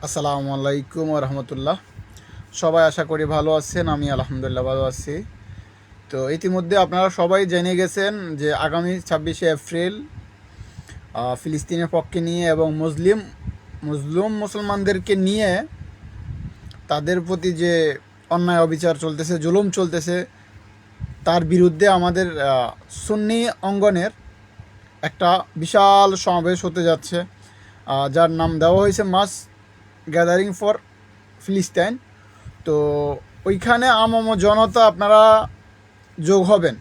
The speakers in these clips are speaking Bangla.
আসসালামু আলাইকুম রহমতুল্লাহ। সবাই আশা করি ভালো আছেন। আমি আলহামদুলিল্লাহ ভালো আছি। তো ইতিমধ্যে আপনারা সবাই জেনে গেছেন যে আগামী 26শে এপ্রিল ফিলিস্তিনের পক্ষে নিয়ে এবং মুসলমানদেরকে নিয়ে তাদের প্রতি যে অন্যায় অবিচার চলতেছে, জুলুম চলতেছে, তার বিরুদ্ধে আমাদের সুন্নি অঙ্গনের একটা বিশাল সমাবেশ হতে যাচ্ছে, যার নাম দেওয়া হয়েছে মাস গ্যাদারিং ফর ফিলিস্তাইন। তো ওইখানে আমম জনতা আপনারা যোগ হবেন।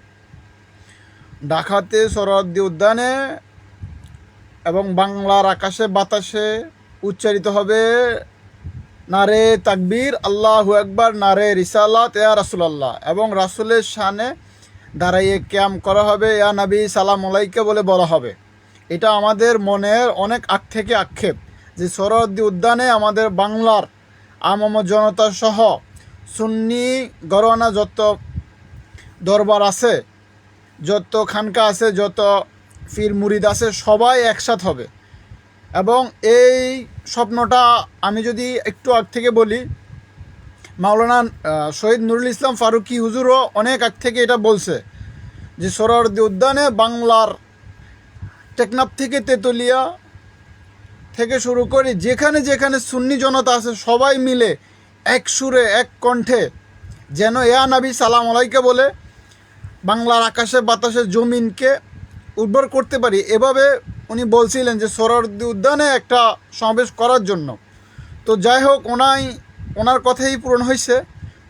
ঢাকাতে সোহরাওয়ার্দী উদ্যানে এবং বাংলার আকাশে বাতাসে উচ্চারিত হবে নারে তাকবীর, আল্লাহু আকবার, নারে রিসালাত, ইয়া রাসূলুল্লাহ, এবং রাসূলের শানে দাঁড়াইয়ে ক্যাম করা হবে, ইয়া নবী সালাম আলাইকা বলে বলা হবে। এটা আমাদের মনের অনেক আগ থেকে আক্ষেপ যে সোহরাওয়ার্দী উদ্যানে আমাদের বাংলার আমম জনতা সহ সুন্নি গরওয়ানা যত দরবার আছে, যত খানকা আছে, যত ফির মুরিদ আছে, সবাই একসাথ হবে। এবং এই স্বপ্নটা আমি যদি একটু আগ থেকে বলি, মাওলানা শহীদ নুরুল ইসলাম ফারুকি হুজুরও অনেক আগ থেকে এটা বলছে যে সোহরাওয়ার্দী উদ্যানে বাংলার টেকনাফ থেকে তেতুলিয়া থেকে শুরু করে যেখানে যেখানে সুন্নি জনতা আছে সবাই মিলে এক সুরে এক কণ্ঠে যেন ইয়া নবী সালাম আলাইকা বলে বাংলার আকাশে বাতাসে জমিনকে উর্বর করতে পারি, এভাবে উনি বলছিলেন যে সোহরাওয়ার্দী উদ্যানে একটা সমাবেশ করার জন্য। তো যাই হোক, ওনার কথাই পূরণ হয়েছে।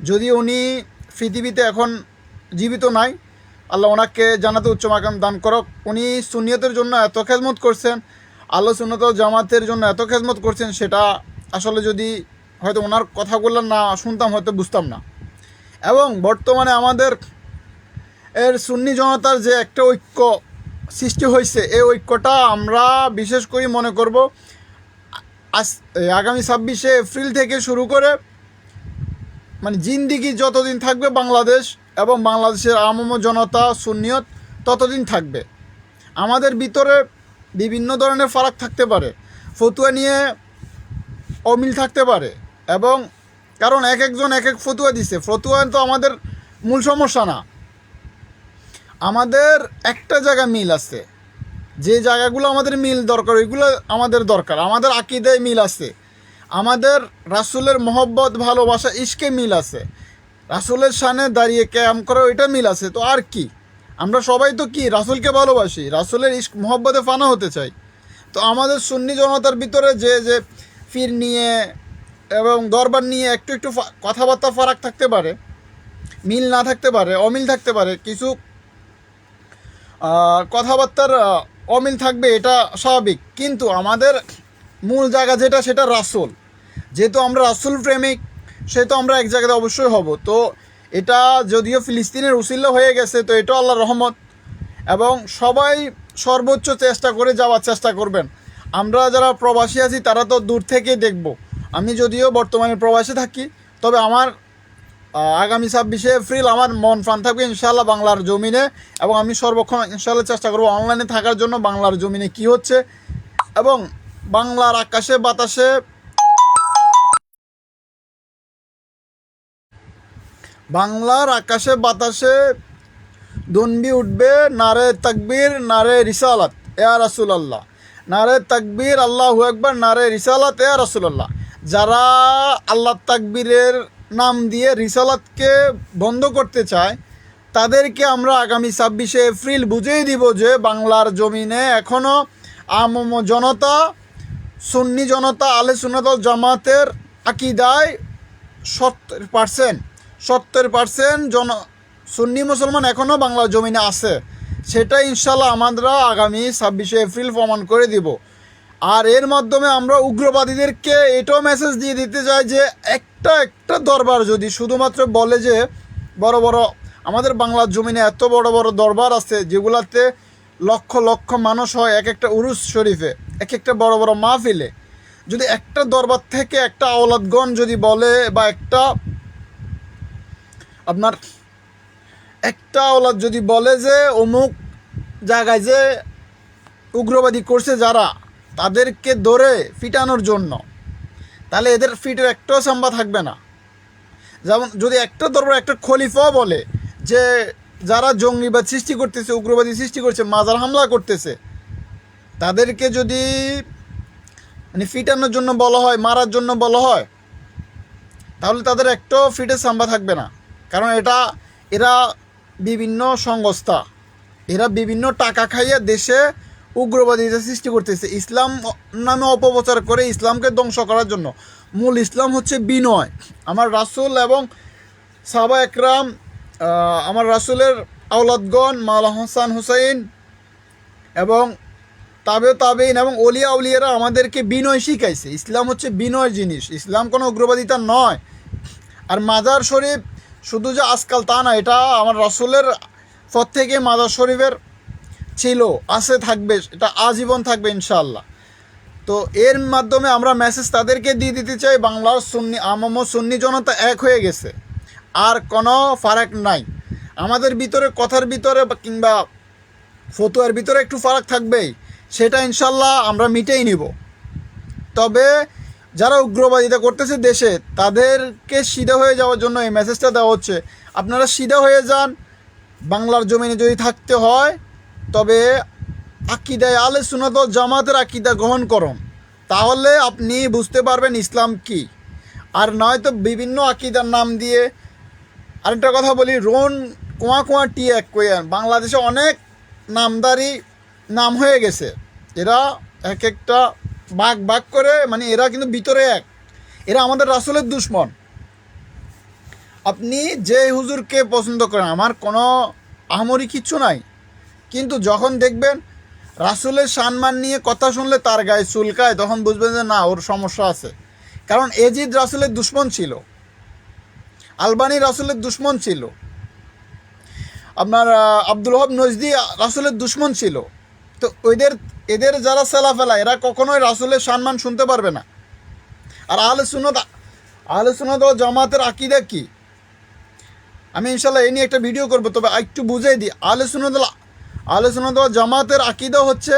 যদি উনি পৃথিবীতে এখন জীবিত নাই, আল্লাহ ওনাকে জান্নাতে উচ্চ মাকাম দান করক। উনি সুন্নিয়তের জন্য এত খেদমত করছেন, আল্লাহ সুন্নত জামাতের জন্য এত খেদমত করছেন, সেটা আসলে যদি হয়তো ওনার কথাগুলো না শুনতাম হয়তো বুঝতাম না। এবং বর্তমানে আমাদের সুন্নি জনতার যে একটা ঐক্য সৃষ্টি হয়েছে, এই ঐক্যটা আমরা বিশেষ করে মনে করব আগামী 26শে এপ্রিল থেকে শুরু করে মানে জিন্দিগি যতদিন থাকবে বাংলাদেশ এবং বাংলাদেশের আমম জনতা সুন্নিয়ত ততদিন থাকবে। আমাদের ভিতরে বিভিন্ন ধরনের ফারাক থাকতে পারে, ফতুয়া নিয়ে অমিল থাকতে পারে, এবং কারণ এক একজন এক এক ফতুয়া দিছে, ফতুয়া তো আমাদের মূল সমস্যা না। আমাদের একটা জায়গা মিল আছে, যে জায়গাগুলো আমাদের মিল দরকার ওইগুলো আমাদের দরকার। আমাদের আকিদায় মিল আছে, আমাদের রাসূলের মহব্বত ভালোবাসা ইশকে মিল আছে, রাসূলের শানে দাঁড়িয়ে ক্যাম করা ওইটা মিল আছে। তো আর কি, আমরা সবাই তো কি রাসূলকে ভালোবাসি, রাসূলের ইশক মহব্বতে ফানা হতে চাই। তো আমাদের সুন্নি জনতার ভিতরে যে ফির নিয়ে এবং দরবার নিয়ে একটু একটু কথাবার্তা ফারাক থাকতে পারে, মিল না থাকতে পারে, অমিল থাকতে পারে, কিছু কথাবার্তার অমিল থাকবে, এটা স্বাভাবিক। কিন্তু আমাদের মূল জায়গা যেটা, সেটা রাসূল। যেহেতু আমরা রাসূল প্রেমিক, সেহেতু আমরা এক জায়গাতে অবশ্যই হব। তো এটা যদিও ফিলিস্তিনের উসিলা হয়ে গেছে, তো এটা আল্লাহর রহমত, এবং সবাই সর্বোচ্চ চেষ্টা করে যাওয়ার চেষ্টা করবেন। আমরা যারা প্রবাসী আছি তারা তো দূর থেকেই দেখব। আমি যদিও বর্তমানে প্রবাসে থাকি, তবে আমার আগামী 26শে এপ্রিল আমার মন প্রাণ থাকবে ইনশাআল্লাহ বাংলার জমিনে, এবং আমি সর্বক্ষণ ইনশাআল্লাহ চেষ্টা করব অনলাইনে থাকার জন্য বাংলার জমিনে কি হচ্ছে এবং বাংলার আকাশে বাতাসে দুনবি উঠবে নারে তাকবীর, নারে রিসালাত, ইয়া রাসূলুল্লাহ, নারে তাকবীর, আল্লাহু আকবার, নারে রিসালাত, ইয়া রাসূলুল্লাহ। যারা আল্লাহ তাকবীরের নাম দিয়ে রিসালাতকে বন্ধ করতে চায়, তাদেরকে আমরা আগামী 26শে এপ্রিল বুঝিয়ে দিব যে বাংলার জমিনে এখনও আমম জনতা, সুন্নি জনতা, আহলে সুন্নাত ওয়াল জামাতের আকিদায় 70% সুন্নি মুসলমান এখনও বাংলার জমিনে আছে। সেটা ইনশাল্লাহ আমরা আগামী 26শে এপ্রিল প্রমাণ করে দিব। আর এর মাধ্যমে আমরা উগ্রবাদীদেরকে এটাও মেসেজ দিয়ে দিতে চাই যে একটা দরবার যদি শুধুমাত্র বলে যে বড় বড় আমাদের বাংলার জমিনে এত বড় বড় দরবার আছে যেগুলাতে লক্ষ লক্ষ মানুষ হয়, এক একটা উরুস শরীফে, এক একটা বড় বড় মাহফিলে, যদি একটা দরবার থেকে একটা আওলাদগণ যদি বলে, বা একটা আওলাদ যদি বলে যে অমুক জায়গায় যে উগ্রবাদী করছে যারা, তাদেরকে ধরে পিটানোর জন্য, তাহলে এদের ফিটের একটাও সাম্বা থাকবে না। যেমন যদি একটা দরবার একটা খলিফা বলে যে যারা জঙ্গিবাদ সৃষ্টি করতেছে, উগ্রবাদী সৃষ্টি করছে, মাজার হামলা করতেছে, তাদেরকে যদি মানে ফিটানোর জন্য বলা হয়, মারার জন্য বলা হয়, তাহলে তাদের একটাও ফিটের সাম্বা থাকবে না। কারণ এরা বিভিন্ন সংস্থা, এরা বিভিন্ন টাকা খাইয়ে দেশে উগ্রবাদীরা সৃষ্টি করতেছে, ইসলাম নামে অপপ্রচার করে ইসলামকে ধ্বংস করার জন্য। মূল ইসলাম হচ্ছে বিনয়। আমার রাসূল এবং সাহাবা একরাম, আমার রাসূলের আওলাদগণ মাওলানা হাসান হুসাইন এবং তাবেইন এবং ওলিয়া উলিয়ারা আমাদেরকে বিনয় শিখাইছে। ইসলাম হচ্ছে বিনয় জিনিস, ইসলাম কোনো উগ্রবাদিতা নয়। আর মাজার শরীফ শুধু যে আজকাল তা না, এটা আমার রাসূলের পর থেকে মাজার শরীফের ছিল, আছে, থাকবে, এটা আজীবন থাকবে ইনশাআল্লাহ। তো এর মাধ্যমে আমরা মেসেজ তাদেরকে দিয়ে দিতে চাই, বাংলার সুন্নি আম সুন্নি জনতা এক হয়ে গেছে, আর কোনো ফারাক নাই। আমাদের ভিতরে কথার ভিতরে কিংবা ফতুয়ার ভিতরে একটু ফারাক থাকবেই, সেটা ইনশাল্লাহ আমরা মিটেই নিব। তবে যারা উগ্রবাদিতা করতেছে দেশে, তাদেরকে সিধা হয়ে যাওয়ার জন্য এই মেসেজটা দেওয়া হচ্ছে। আপনারা সিধা হয়ে যান, বাংলার জমিনে যদি থাকতে হয় তবে আকিদায় আহলে সুন্নাত ওয়াল জামাতের আকিদা গ্রহণ করুন, তাহলে আপনি বুঝতে পারবেন ইসলাম কি। আর নয়তো বিভিন্ন আকিদার নাম দিয়ে, আরেকটা কথা বলি, রোন কোয়া টি এক কোয়ান, বাংলাদেশে অনেক নামদারি নাম হয়ে গেছে। এরা এক একটা ভাগ করে, মানে এরা কিন্তু ভিতরে এক, এরা আমাদের রাসূলের দুশমন। আপনি যে হুজুরকে পছন্দ করেন, আমার কোনো আহামরি কিচ্ছু নাই, কিন্তু যখন দেখবেন রাসূলের সম্মান নিয়ে কথা শুনলে তার গায়ে চুলকায়, তখন বুঝবেন যে না, ওর সমস্যা আছে। কারণ এজিদ রাসূলের দুশমন ছিল, আলবানি রাসূলের দুশমন ছিল, আপনার আব্দুল ওহাব নজদি রাসূলের দুশমন ছিল। তো এদের যারা সেলাফেলা, এরা কখনোই রাসূলের সম্মান শুনতে পারবে না। আর আহলে সুন্নাত ওয়াল জামাতের আকীদা কি, আমি ইনশাল্লাহ এই নিয়ে একটা ভিডিও করবো। তবে একটু বুঝিয়ে দিই, আহলে সুন্নাত ওয়াল জামাতের আকীদা হচ্ছে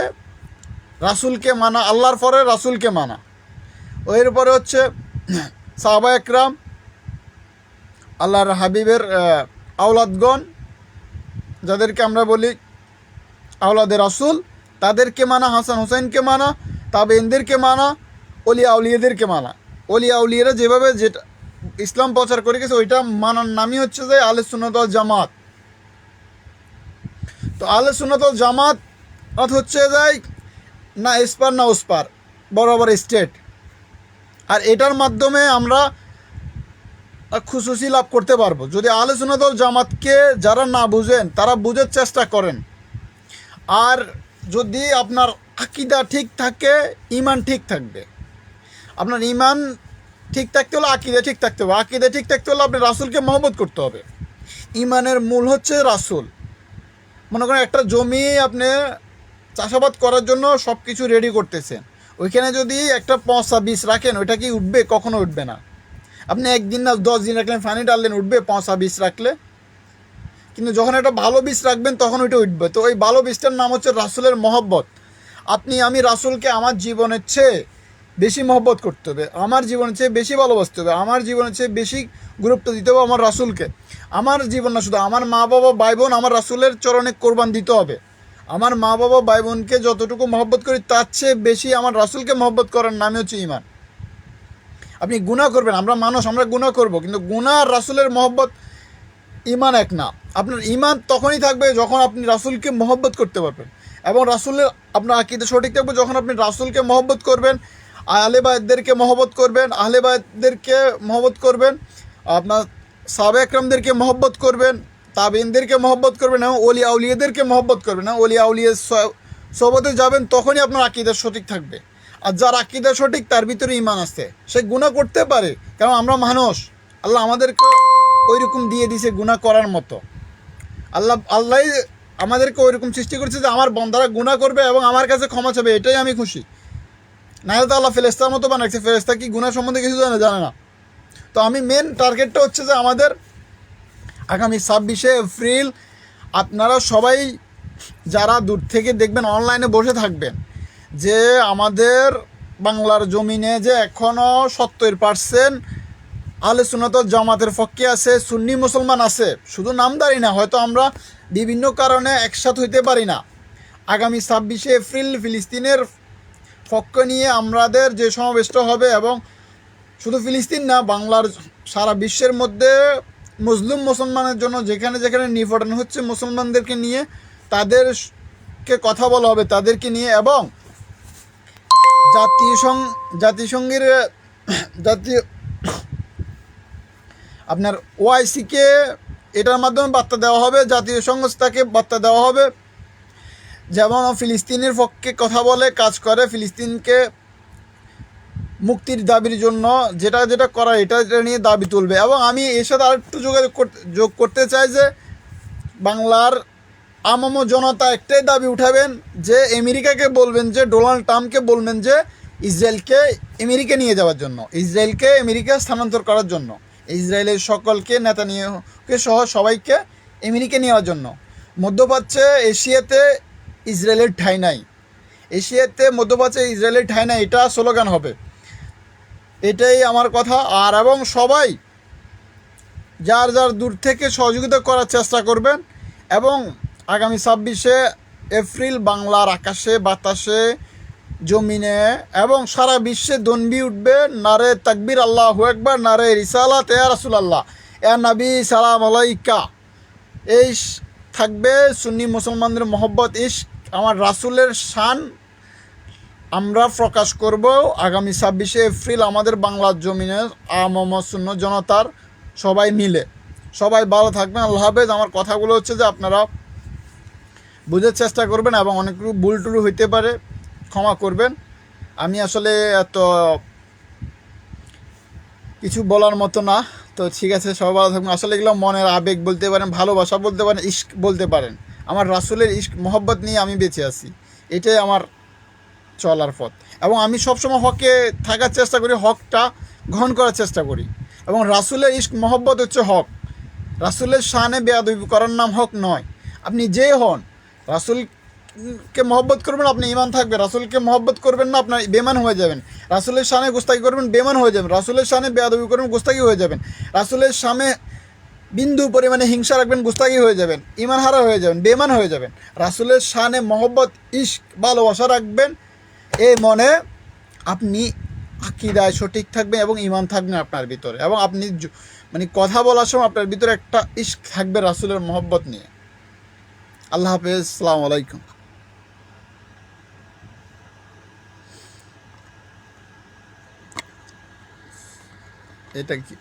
রাসূলকে মানা, আল্লাহর পরে রাসূলকে মানা, এরপরে হচ্ছে সাহাবা একরাম, আল্লাহর হাবিবের আওলাদগণ, যাদেরকে আমরা বলি আওলাদে রাসূল, তাদেরকে মানা, হাসান হুসাইনকে মানা, তাবেইনদেরকে মানা, ওলিয়া উলিয়াদেরকে মানা। ওলিয়া উলিয়ারা যেভাবে যেটা ইসলাম প্রচার করে গেছে, ওইটা মানার নামই হচ্ছে যে আহলে সুন্নাত ওয়াল জামাত। তো আহলে সুন্নাত ওয়াল জামাত হচ্ছে যাই না এসপার না ওসপার, বরাবর স্টেট। আর এটার মাধ্যমে আমরা খুশুসি লাভ করতে পারবো। যদি আহলে সুন্নাত ওয়াল জামাতকে যারা না বুঝেন, তারা বুঝার চেষ্টা করেন। আর যদি আপনার আকীদা ঠিক থাকে, ঈমান ঠিক থাকবে। আপনার ঈমান ঠিক থাকতে হলে আকীদা ঠিক থাকতে হবে, আকীদা ঠিক থাকতে হলে আপনি রাসূলকে মহব্বত করতে হবে। ঈমানের মূল হচ্ছে রাসূল। মনে করেন একটা জমি আপনি চাষাবাদ করার জন্য সব কিছু রেডি করতেছেন, ওইখানে যদি একটা পচা বীজ রাখেন, ওইটা কি উঠবে? কখনো উঠবে না। আপনি একদিন না 10 দিন রাখলেন, পানি ডাললেন, উঠবে পচা বীজ রাখলে? কিন্তু যখন একটা ভালো বীজ রাখবেন তখন ওইটা উঠবে। তো ওই ভালো বীজটার নাম হচ্ছে রাসূলের মহব্বত। আমি রাসূলকে আমার জীবনের চেয়ে বেশি মহব্বত করতে হবে, আমার জীবনের চেয়ে বেশি ভালোবাসতে হবে, আমার জীবনের চেয়ে বেশি গুরুত্ব দিতে হবে আমার রাসূলকে। আমার জীবন না, শুধু আমার মা বাবা ভাই বোন আমার রাসূলের চরণে কোরবান দিতে হবে। আমার মা বাবা ভাই বোনকে যতটুকু মহব্বত করি, তার চেয়ে বেশি আমার রাসূলকে মহব্বত করার নামই হচ্ছে ঈমান। আপনি গুনাহ করবেন, আমরা মানুষ, আমরা গুনাহ করব, কিন্তু গুনাহ আর রাসূলের মহব্বত, ঈমান এক না। আপনার ঈমান তখনই থাকবে যখন আপনি রাসূলকে মহব্বত করতে পারবেন, এবং রাসূলের আপনার আকীদা সঠিক থাকবে যখন আপনি রাসূলকে মহব্বত করবেন, আহলে বাইতদেরকে মহব্বত করবেন, আহলে বাইতদেরকে মহব্বত করবেন, আপনার সাহাবা একরামদেরকে মহব্বত করবেন, তাবেইনদেরকে মহব্বত করবেন, এবং ওলিয়া উলিয়াদেরকে মহব্বত করবেন, ওলিয়া উলিয়ার সোহবতে যাবেন, তখনই আপনার আকীদা সঠিক থাকবে। আর যার আকীদা সঠিক, তার ভিতরে ঈমান আছে, সে গুনাহ করতে পারে, কারণ আমরা মানুষ, আল্লাহ আমাদেরকে ওইরকম দিয়ে দিয়েছে গুনাহ করার মতো। আল্লাহ আমাদেরকে ওইরকম সৃষ্টি করেছে যে আমার বান্দারা গুনাহ করবে এবং আমার কাছে ক্ষমা চাবে, এটাই আমি খুশি। নাহলে তো আল্লাহ ফেরেশতার মতো বানাচ্ছে, ফেরেশতা কি গুনাহ সম্বন্ধে কিছু জানে না। তো আমি মেন টার্গেটটা হচ্ছে যে আমাদের আগামী 26শে এপ্রিল আপনারা সবাই যারা দূর থেকে দেখবেন, অনলাইনে বসে থাকবেন, যে আমাদের বাংলার জমিনে যে এখনও 70% আহলে সুন্নাত ওয়াল জামাতের পক্ষে আছে, সুন্নি মুসলমান আছে, শুধু নামদারি না, হয়তো আমরা বিভিন্ন কারণে একসাথ হইতে পারি না। আগামী 26শে এপ্রিল ফিলিস্তিনের পক্ষ নিয়ে আমাদের যে সমাবেশটা হবে, এবং শুধু ফিলিস্তিন না, বাংলার সারা বিশ্বের মধ্যে মুসলিম মুসলমানের জন্য যেখানে যেখানে নিপীড়ন হচ্ছে মুসলমানদেরকে নিয়ে তাদেরকে কথা বলা হবে, তাদেরকে নিয়ে। এবং জাতিসংঘের জাতীয় আপনার ওআইসিকে এটার মাধ্যমে বার্তা দেওয়া হবে, জাতীয় সংস্থাকে বার্তা দেওয়া হবে, যেমন ফিলিস্তিনের পক্ষে কথা বলে কাজ করে, ফিলিস্তিনকে মুক্তির দাবির জন্য যেটা যেটা করা এটা নিয়ে দাবি তুলবে। এবং আমি এর সাথে আরেকটু যোগ করতে চাই যে বাংলার আম জনতা একটাই দাবি উঠাবেন যে আমেরিকাকে বলবেন, যে ডোনাল্ড ট্রাম্পকে বলবেন যে ইসরায়েলকে আমেরিকা নিয়ে যাওয়ার জন্য, ইসরায়েলকে আমেরিকা স্থানান্তর করার জন্য, ইসরায়েলের সকলকে নেতানিয়াহুকে সহ সবাইকে আমেরিকা নেওয়ার জন্য। মধ্যপ্রাচ্যে এশিয়াতে ইসরায়েলের ঠাঁই নাই, এশিয়াতে মধ্যপ্রাচ্যে ইসরায়েলের ঠাঁই নাই, এটা স্লোগান হবে। এটাই আমার কথা। আর এবং সবাই যার যার দূর থেকে সহযোগিতা করার চেষ্টা করবেন, এবং আগামী 26শে এপ্রিল বাংলার আকাশে বাতাসে জমিনে এবং সারা বিশ্বে দনবি উঠবে নারে তাকবীর, আল্লাহু আকবার, নারে রিসালাত ইয়া রাসূলুল্লাহ, ইয়া নবী সালাম আলাইকা। এই থাকবে সুন্নি মুসলমানদের মহব্বত, ইশক, আমার রাসূলের শান আমরা প্রকাশ করব আগামী 26শে এপ্রিল আমাদের বাংলার জমিনে সুন্নি জনতার সবাই মিলে। সবাই ভালো থাকবেন, আল্লাহ হাফেজ। আমার কথাগুলো হচ্ছে যে আপনারা বুঝার চেষ্টা করবেন, এবং অনেক ভুল টুল হইতে পারে, ক্ষমা করবেন। আমি আসলে এত কিছু বলার মতো না, তো ঠিক আছে, সবাই ভালো থাকবেন। আসলে এগুলো মনের আবেগ বলতে পারেন, ভালোবাসা বলতে পারেন, ইশক বলতে পারেন। আমার রাসূলের ইশক মহব্বত নিয়ে আমি বেঁচে আছি, এটাই আমার চলার পথ। এবং আমি সবসময় হকে থাকার চেষ্টা করি, হকটা গ্রহণ করার চেষ্টা করি। এবং রাসূলের ইশক মহব্বত হচ্ছে হক, রাসূলের শানে বেয়াদবি করার নাম হক নয়। আপনি যে হন, রাসূলকে মহব্বত করবেন, আপনি ঈমান থাকবে। রাসূলকে মহব্বত করবেন না, আপনার বেমান হয়ে যাবেন। রাসূলের শানে গোস্তাকি করবেন, বেমান হয়ে যাবেন। রাসূলের শানে বেয়াদবি করবেন, গোস্তাকি হয়ে যাবেন। রাসূলের শানে বিন্দু পরিমাণে হিংসা রাখবেন, গোস্তাকি হয়ে যাবেন, ঈমান হারা হয়ে যাবেন, বেমান হয়ে যাবেন। রাসূলের শানে মহব্বত, ইশক, ভালোবাসা রাখবেন, এই মনে আপনি আকীদায় সঠিক থাকবেন এবং ঈমান থাকবেন আপনার ভিতরে। এবং আপনি মানে কথা বলার সময় আপনার ভিতরে একটা ইশক থাকবে রাসূলের মহব্বত নিয়ে। আল্লাহ হাফেজ, আসসালামু আলাইকুম। এটা কি?